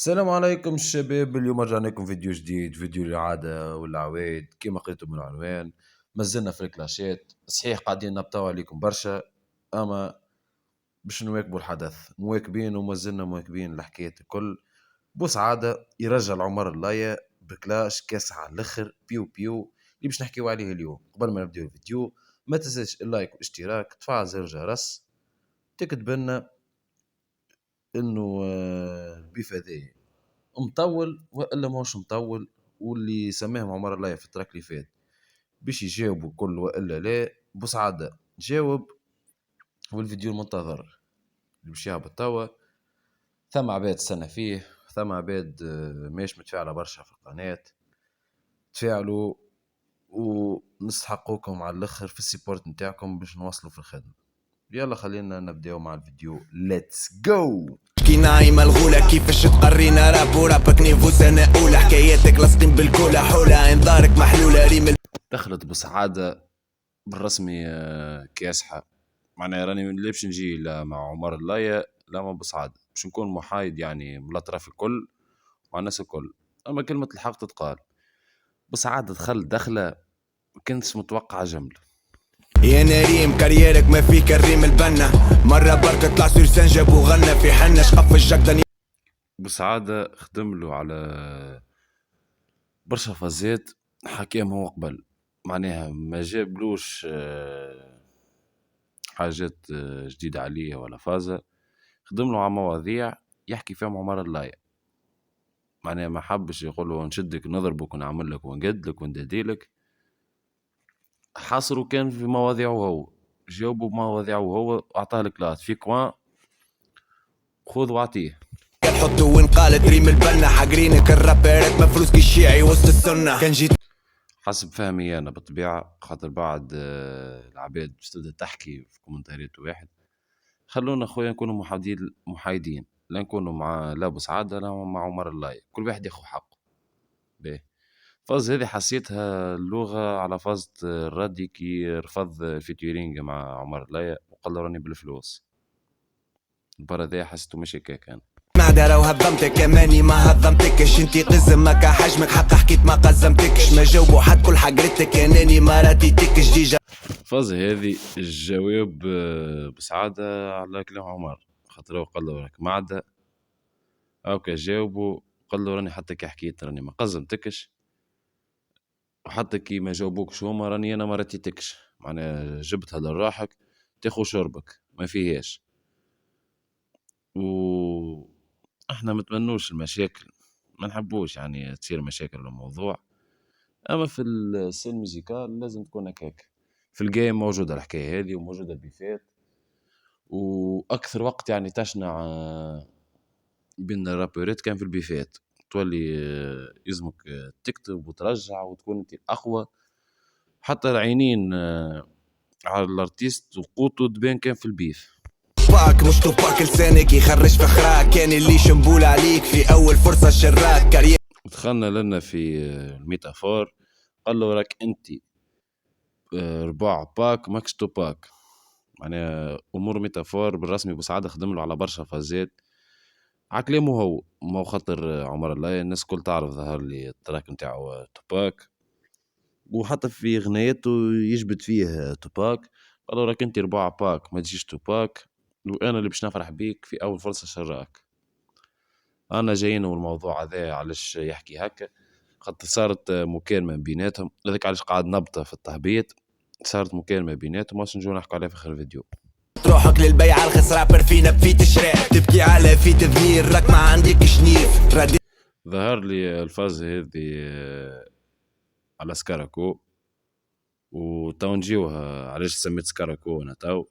السلام عليكم الشباب. اليوم رجعنا لكم فيديو جديد، فيديو العادة والعوايد كما قلتم من العنوان. مازلنا في الكلاشات، صحيح قاعدين نبطاو عليكم برشا، اما باش نواكبوا الحدث مواكبين ومازلنا مواكبين الحكايات الكل. بوسعادة يرجع عمر اللاية بكلاش كاس على الاخر بيو بيو اللي باش نحكيو عليه اليوم. قبل ما نبداو الفيديو ما تنساش اللايك والاشتراك، تفعل زر الجرس، تكتب لنا انه البيف هذايا مطول والا ماهوش مطول، واللي سماهم عمر الله في التراك اللي فات باش يجاوبوا كل والا لا. بسعادة جاوب، والفيديو المنتظر اللي باش يهبط توا. ثم عباد استنى فيه، ثم عباد ماهيش متفاعلة برشا في القناة. تفاعلوا ونستحقوكم على الاخر في السيبورت نتاعكم باش نوصلوا في الخدمة. يلا خلينا نبداو مع الفيديو، ليتس جو. كي نايمة الغولة كيفاش تقرينا راب ورابك نيفو سنة أولى، حكاياتك لاصقين بالكولة حولها انذارك محلولة ريم. دخلت بسعادة بالرسمي كاسحة، معناها راني لا باش نجي لا مع عمر اللاية لا مع بسعادة، باش نكون محايد يعني من الأطراف الكل مع الناس الكل. أما كلمة الحق تتقال. بسعادة دخل دخلة كنتش متوقع جملة. يا نريم كاريرك ما فيه كريم البنا، مرة بركة طلع سور سنجب وغنى في حنة شقف الجقدن. بسعادة خدم له على برشا فازات حكيهم هو قبل، معناها ما جابلوش حاجات جديدة عليه ولا فازة. خدم له على مواضيع يحكي فيهم عمر اللاية، معناها ما حبش يقول له نشدك نضربك ونعمل لك ونقد لك ونديلك. حاصره كان في مواضيعه هو، جاوبه بمواضيعه هو، واعطاه الكلاس في كوان خذ واعطيه. حطه وين قالت ريم البنا حقرينك الرابرات ما فلوسك الشيعي وسط السنة. كان جيت حسب فهمي انا بالطبيعه، خاطر بعد العباد باش تبدا تحكي في كومنتاريات واحد. خلونا اخويا نكونوا محايدين، لا نكونوا مع لا بسعادة لا مع عمر اللاي، كل واحد ياخذ حقه. باهي. فاز هذه حسيتها اللغة على فاز الرادي كي رفض الفيتورينج مع عمر اللاي وقال له راني بالفلوس. البرا ذي حسيته ماشي كان معدرة وهضمتك كماني ما هضمتكش انتي قزم ما كحجمك حق حكيت ما قزمتكش ما جاوبوا حد كل حقرتك اناني ما راتيتكش ديجا. فاز هذه الجواب بسعادة على كلام عمر، خاطر هو قال له راك معدة. اوكي جاوبوا، قال له راني حتى كي حكيت راني ما قزمتكش، وحتى كي ما جاوبوكش هما راني انا ما رتيتكش، معناها جبتها لراحك تاخو شربك ما فيهاش. و احنا متمنوش المشاكل، ما نحبوش يعني تصير مشاكل الموضوع. اما في السين ميوزيكال لازم تكون هكاك. في الجيم موجوده الحكايه هذه وموجوده البيفات، واكثر وقت يعني تشنع بين الرابورات كان في البيفات. تولي يلزمك تكتب وترجع وتكون انت الاقوى، حتى العينين على الارتيست وقوته تبان كان في البيف. باك مش طباك لسانك يخرج في خراك، كان اللي شنبول عليك في اول فرصة شراك كارير. دخلنا لنا في الميتافور، قال له راك انت ربع باك ماكس تو باك، معناها امور ميتافور بالرسمي. بسعادة خدم له على برشا فازات على كلامه هو، ما خاطر عمر الله الناس كل تعرف ظهر لي التراك نتاعو توباك، وحتى في غنياته يجبد فيه توباك. قالوا راك انت ربع باك ما تجيش توباك، وانا اللي باش نفرح بيك في اول فرصه شراك. انا جايين والموضوع هذا علاش يحكي هكا، خاطر صارت مكالمه بيناتهم، هذاك علاش قاعد نبطه في التهبيط. صارت مكالمه بيناتهم واش نجو نحكوا عليها في اخر الفيديو. تروحك للبيع الخسرة برفينا في تشريع تبكي على في تذمير راك ما عندك شنيف ردي. ظهر لي الفاز هذه على سكاراكو، وتو نجيوها علاش سميت سكاراكو. انا تو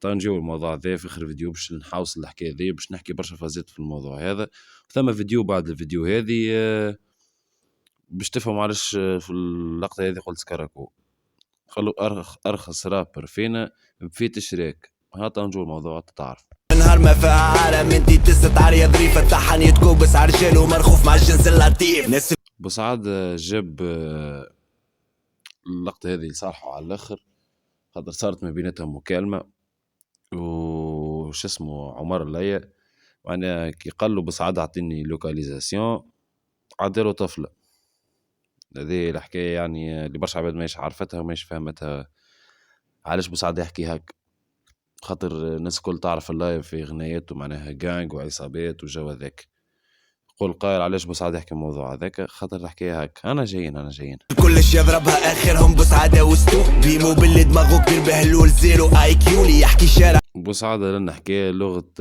نجيو الموضوع ذا في اخر فيديو باش نحاوصل الحكايه ذي، باش نحكي برشا فازات في الموضوع هذا. ثم فيديو بعد الفيديو هذه باش تفهم علاش في اللقطه هذه قلت سكاراكو. خلو ارخص رابر فينا في تشريك. ها تو نجيو الموضوع تعرف. نهار ما فيها عالم انتي تستعار يا ظريفة تحن يتكوبس على رجال ومرخوف مع الجنس اللطيف ناس. بسعاد جاب اللقطه هذه لصالحه على الاخر، خاطر صارت ما بيناتهم مكالمه وش اسمه عمر الليا معناها كي قال له بسعادة اعطيني لوكاليزاسيون عداله طفلة. هذه الحكاية يعني اللي برشا عباد ماهيش عرفتها وماهيش فهمتها. علاش بسعادة يحكي هك؟ خاطر الناس الكل تعرف اللايف في غناياته معناها جانج وعصابات وجو هذاك. قول قائل علاش بسعادة يحكي الموضوع هذاك؟ خاطر الحكاية هك. أنا جايين كلش يضربها اخرهم بسعادة وستو بيمو باللي دماغه كبير بهلول زيرو اي كيو لي يحكي شارع بسعادة لنا حكاية لغة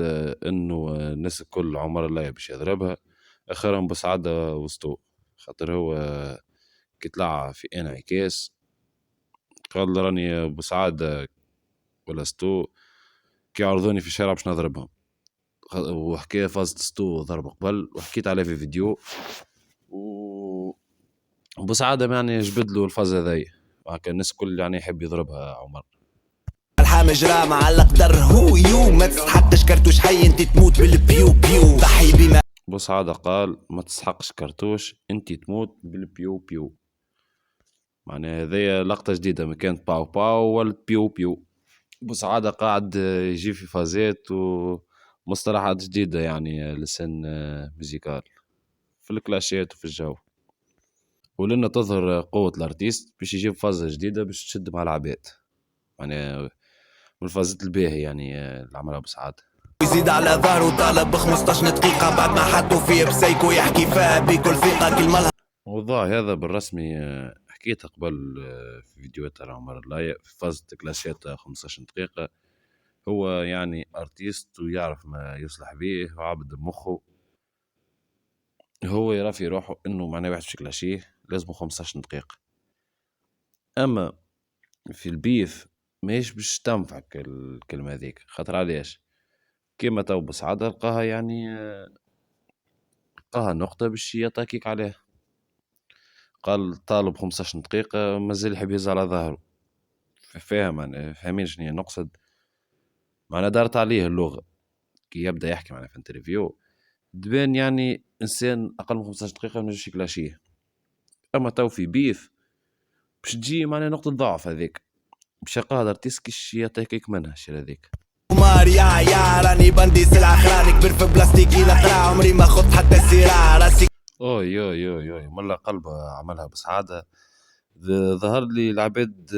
إنه الناس الكل عمر الله باش يضربها آخرهم بسعادة وسطو. خاطر هو كي طلع في انعكاس قال راني بسعادة ولا ستو كي عرضوني في الشارع باش نضربهم. وحكاية فازت ستو ضرب قبل وحكيت عليه في فيديو وبسعادة يعني جبد له الفاز هذي وهكا الناس الكل يعني يحب يضربها عمر. الحامج راه معلق در هو يو ما تستحقش كرتوش حي انت تموت بالبيو بيو ضحي بما بسعادة قال ما تسحقش كرتوش انت تموت بالبيو بيو. معناها هذيا لقطة جديدة ما كانت باو باو ولا بيو بيو. بسعادة قاعد يجي في فازات ومصطلحات جديدة يعني لسن ميوزيكال في الكلاشيات وفي الجو. ولنا تظهر قوة الارتيست باش يجيب فازة جديدة باش تشد مع العباد. يعني من الفازات الباهي يعني اللي عملها بسعادة. يزيد على ظهره طالب ب 15 دقيقة بعد ما حطوا فيه بسيكو يحكي فيها بكل ثقة كلمة الموضوع هذا بالرسمي حكيتها قبل في فيديوهات تاع عمر اللاية في فازة كلاشات 15 دقيقة. هو يعني ارتيست ويعرف ما يصلح به وعبد مخه. هو يرى في روحه انه معناه واحد في كلاشيه لازم 15 دقيقة. اما في البيف ماهيش باش تنفعك الكلمة هذيك. خاطر علاش؟ كيما تو بسعادة لقاها يعني لقاها نقطة باش يطاكيك عليها. قال طالب 15 دقيقة مازال يحب يهز على ظهره. فاهم أنا فاهمين شنو نقصد. معناها دارت عليه اللغة كي يبدأ يحكي معنا في انترفيو تبان يعني إنسان أقل من 15 دقيقة ما نجيش كلاشيه. أما تو في بيف باش تجي معناها نقطة ضعف هذيك باش قادر تسكش يعطيك منها الشيء هذيك. مار يا راني بندي سلعة خراني كبير في بلاستيكي نقرا عمري ما خذت حتى سيرة راسي اوي يوي يوي يوي ملا قلبه عملها بسعادة. ظهر لي العباد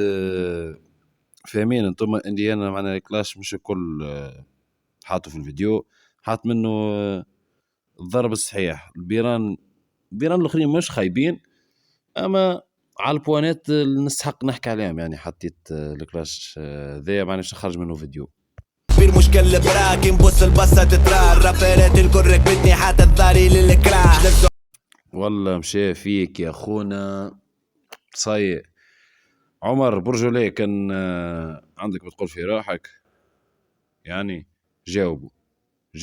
فاهمين انتم اللي انا معنا كلاش مش الكل حاطه في الفيديو حاط منه الضرب الصحيح. البيران الاخرين مش خايبين اما على البوانات اللي نستحق نحكي عليهم يعني حطيت الكلاش ذا ما نعرفش نخرج منه فيديو. كبير مشكل براكي نبص البصة تترى الرابرات الكل ركبتني حتى الضاري للكراش والله مشى فيك يا اخونا صاي. عمر برجوليه كان عندك بتقول في روحك يعني جاوبوا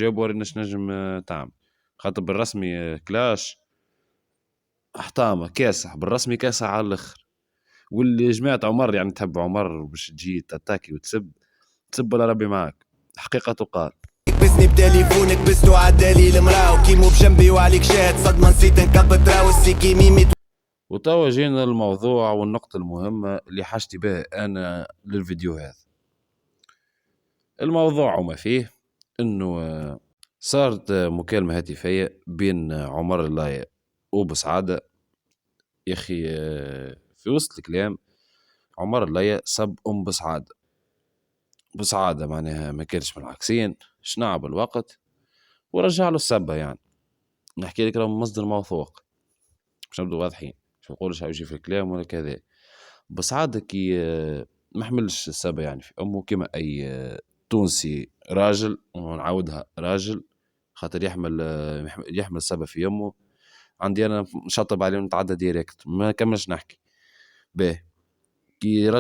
وريناش نجم تعمل. خاطر بالرسمي كلاش احتامه كاسح بالرسمي كاسح على الاخر. واللي جماعة عمر يعني تحب عمر باش تجي تتاكي تسب ولا ربي معك. حقيقة تقال. كبسني بتليفونك بستو عدالي المراو كيمو بجنبي وعليك شاهد صدمة نسيت نكبت راو السيكي ميمي. وتوا جينا الموضوع والنقطة المهمة اللي حاجتي بها أنا للفيديو هذا. الموضوع وما فيه إنه صارت مكالمة هاتفية بين عمر اللاية وبسعادة. يا أخي في وسط الكلام عمر اللاية سب بسعادة معناها ما كانش من العكسين شنعب الوقت ورجع له السبة. يعني نحكي لك من مصدر موثوق باش نبدو واضحين مش نقولش يجي في الكلام ولا كذا. بسعادة كي ما حملش السبة يعني في أمه كما أي تونسي راجل ونعاودها راجل خاطر يحمل سبة في أمه. عندي أنا نشطب عليه ونتعدى ديريكت ما كملش نحكي به. كي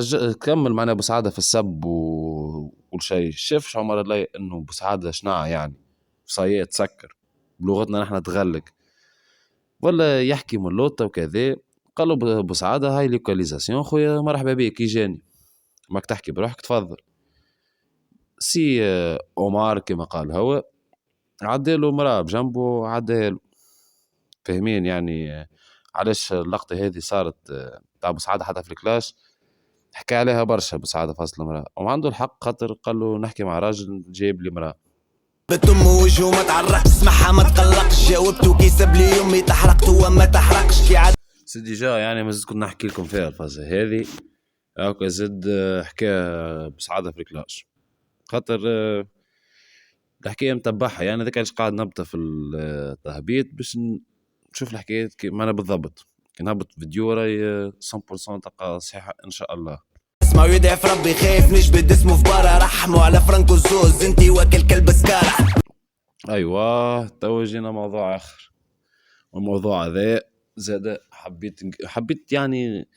كمل معنا بسعادة في السب وكل شيء شافش عمر الله إنه بسعادة شناع يعني صاية تسكر بلغتنا نحن تغلق ولا يحكي من لوطة وكذا. قالوا بسعادة هاي لوكاليزاسيون خويا مرحبا بك يجاني ماك تحكي بروحك تفضل. سي عمر كما قال هو عداله مراه بجنبه عداله. فاهمين يعني علاش اللقطة هذه صارت تاع بسعادة حتى في الكلاش حكى عليها برشا بسعادة فاصل المرأة وعنده الحق خاطر قال له نحكي مع راجل جايب لي مرأة. بتم وجهه ما تعرفش، اسمعها ما تقلقش، جاوبته كي ساب لي يومي تحرقت هو ما تحرقش كي عاد سيدي جا يعني ما زلت كنا نحكي لكم فيها الفازة هذه. هاكا زد حكاية بسعادة في الكلاش، خاطر الحكاية متبعها يعني ذاك علاش قاعد نبت في التهبيط باش نشوف الحكاية معنا بالضبط. كي نهبط فيديو راي 100% تلقى صحيحة ان شاء الله. اسمعوا يدعي في ربي خايف نجبد اسمه في برا، رحموا على فرانكو الزوز انتي واكل كلب سكارة. ايوه تو جينا موضوع اخر، والموضوع هذا زاد حبيت يعني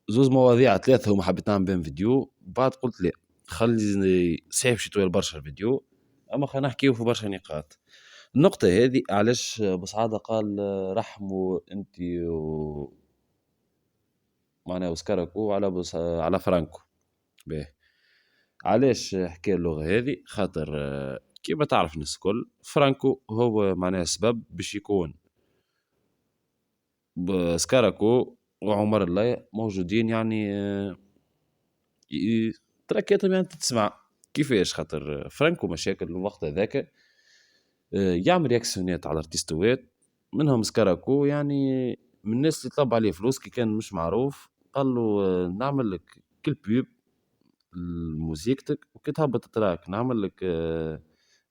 زوز مواضيع ثلاثة هما حبيت نعمل بين فيديو، بعد قلت لا خلي صحيح باش يطول برشا الفيديو، اما خلينا نحكيو في برشا نقاط. النقطة هذه علاش بسعادة قال رحموا انتي معناها وسكركو على فرانكو. باهي علاش حكى اللغة هذه؟ خاطر كيما تعرف الناس الكل فرانكو هو معناها سبب باش يكون بسكركو وعمر الله موجودين يعني تركاتهم يعني تسمع كيفاش. خاطر فرانكو مشاكل الوقت هذاك يعمل رياكسيونات على ارتيستوات منهم سكاراكو، يعني من الناس اللي طلب عليه فلوس كي كان مش معروف، قال له نعمل لك كل بيب لموزيكتك وكي تهبط التراك نعمل لك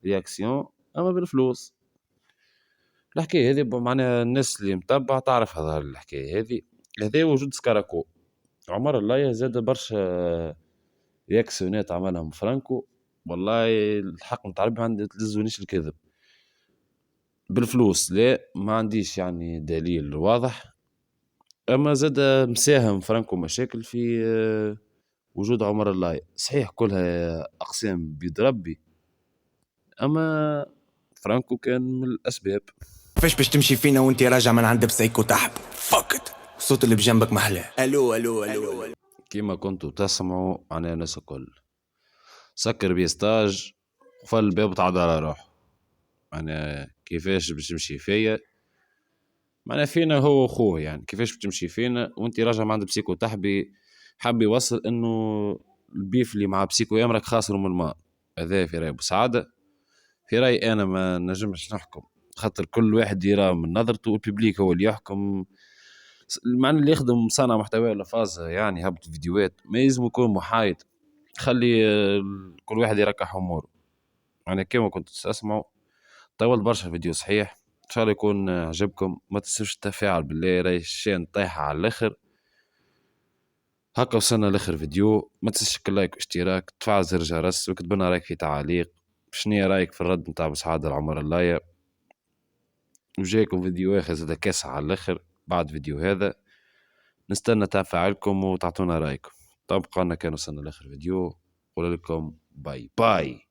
رياكسيون اما بالفلوس. الحكايه هذه معناها الناس اللي متابعه تعرف هذا الحكايه هذه. هذا وجود سكاراكو. عمر الله زاد برشا رياكسيونات عملهم فرانكو، والله الحق متعرب عندي تلزونيش الكذب بالفلوس، لا ما عنديش يعني دليل واضح، اما زاد مساهم فرانكو مشاكل في وجود عمر الله. صحيح كلها اقسام بيد ربي، اما فرانكو كان من الاسباب. كيفاش باش تمشي فينا وانتي راجع من عند بسايكو تحت فقط الصوت اللي بجنبك محلاه. الو الو الو, ألو. كيما كنتوا تسمعوا عن الناس الكل سكر بيستاج وفل الباب وتعدى على روح. أنا كيفاش باش تمشي فيا معنا فينا هو أخوه، يعني كيفاش بتمشي فينا وانت راجع مع عند بسيكو تحبي حب يوصل انه البيف اللي مع بسيكو يامرك خاسر من الماء. هذا في رأي بسعادة، في رأي انا ما نجمش نحكم، خاطر كل واحد يرى من نظرته والببليك هو اللي يحكم. معنى اللي يخدم صانع محتوى ولا فاز يعني هبط فيديوهات ما يلزم يكون محايد، خلي كل واحد يركح اموره. انا كما كنت تسمعوا طولت برشا فيديو صحيح، ان شاء الله يكون عجبكم. ما تنسوش التفاعل بالله راهي الشين طايحه على الاخر. هكا وصلنا لاخر فيديو، ما تنساش اللايك واشتراك تفعل زر الجرس وكتب لنا رايك في تعليق. شنو رايك في الرد نتاع بسعادة العمر اللاية؟ وجايكم فيديو اخر زاد كاسع على الاخر بعد فيديو هذا، نستنى تفاعلكم وتعطونا رايكم. طبقا كان وصلنا لاخر فيديو، قول لكم باي باي.